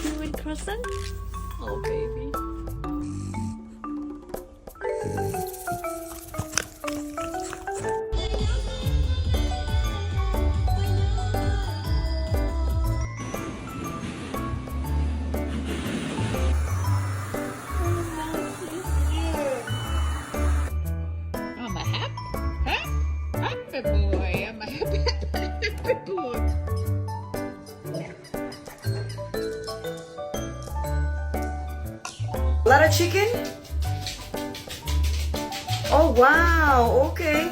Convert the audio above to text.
Doing croissant? Oh, baby. I'm a happy boy. I'm a happy boy. A lot of chicken? Oh wow, okay.